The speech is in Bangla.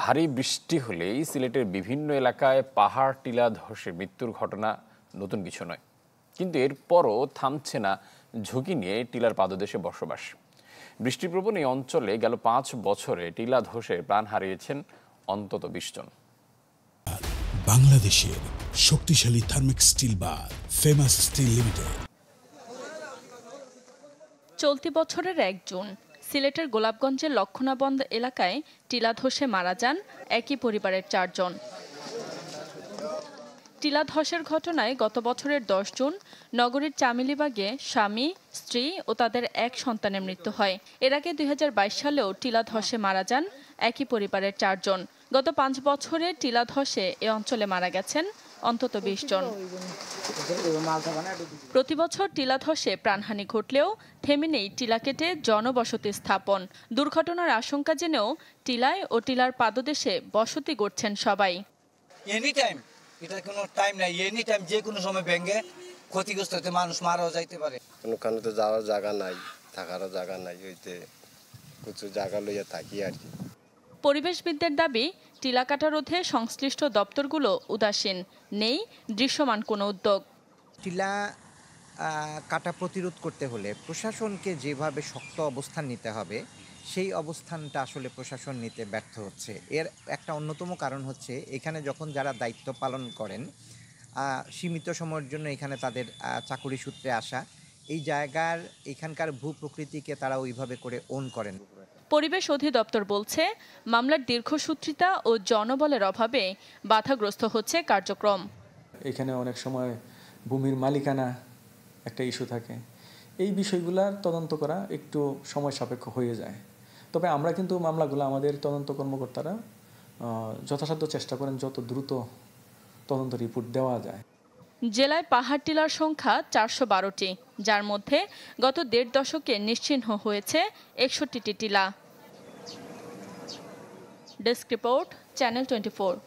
ভারী বৃষ্টি হলেই সিলেটের বিভিন্ন এলাকায় পাহাড় টিলা ধসে মৃত্যুর ঘটনা নতুন কিছু নয়, কিন্তু এরপরও থামছে না ঝুঁকি নিয়ে টিলার পাদদেশে বসবাস। বৃষ্টিপ্রবণ এই অঞ্চলে গেল 5 বছরে টিলা ধসে প্রাণ হারিয়েছেন অন্তত 20 জন। বাংলাদেশের শক্তিশালী থার্মিক স্টিল বার ফেমাস স্টিল লিমিটেড। চলতি বছরের 1 জুন সিলেটের গোলাপগঞ্জের লক্ষণাবন্দ এলাকায় টিলা ধসে মারা যান একই পরিবারের 4 জন। টিলা ধসের ঘটনায় গত বছরের 10 জুন নগরীর চামেলিবাগে স্বামী, স্ত্রী ও তাদের এক সন্তানের মৃত্যু হয়। এর আগে 2022 সালেও টিলা ধসে মারা যান একই পরিবারের 4 জন। গত 5 বছরে টিলা ধসে এ অঞ্চলে মারা গেছেন অন্তত 20 জন। প্রতি বছর টিলা ধসে প্রাণহানি ঘটলেও থেমে নেই টিলা কেটে জনবসতি স্থাপন। দুর্ঘটনার আশঙ্কা জেনেও টিলায় ও টিলার পাদদেশে বসতি গড়ছেন সবাই। এনি টাইম, এটা কোনো টাইম নাই, এনি টাইম যে কোনো সময় ভেঙে ক্ষতিগ্রস্ত হতে মানুষ মারাও যাইতে পারে। কোনোখানে তো যাওয়ার জায়গা নাই, থাকারও জায়গা নাই, হইতে কিছু জায়গা লইয়া থাকি আর কি। পরিবেশবিদদের দাবি, টিলা কাটা রোধে সংশ্লিষ্ট দপ্তরগুলো উদাসীন, নেই দৃশ্যমান কোনো উদ্যোগ। টিলা কাটা প্রতিরোধ করতে হলে প্রশাসনকে যেভাবে শক্ত অবস্থান নিতে হবে, সেই অবস্থানটা আসলে প্রশাসন নিতে ব্যর্থ হচ্ছে। এর একটা অন্যতম কারণ হচ্ছে, এখানে যখন যারা দায়িত্ব পালন করেন সীমিত সময়ের জন্য এখানে তাদের চাকুরি সূত্রে আসা, এই জায়গার এখানকার ভূ প্রকৃতিকে তারা ওইভাবে করে ওন করেন। পরিবেশ অধিদপ্তর বলছে, মামলার দীর্ঘসূত্রিতা ও জনবলের অভাবে বাধাগ্রস্ত হচ্ছে কার্যক্রম। এখানে অনেক সময় ভূমির মালিকানা একটা ইস্যু থাকে, এই বিষয়গুলোর তদন্ত করা একটু সময় সাপেক্ষ হয়ে যায়। তবে আমরা কিন্তু মামলাগুলো আমাদের তদন্ত কর্মকর্তারা যথাসাধ্য চেষ্টা করেন যত দ্রুত তদন্ত রিপোর্ট দেওয়া যায়। জেলায় পাহাড় টিলার সংখ্যা 412টি, যার মধ্যে গত 1.5 দশকে নিশ্চিহ্ন হয়েছে 61টি টিলা। Desk report, channel 24।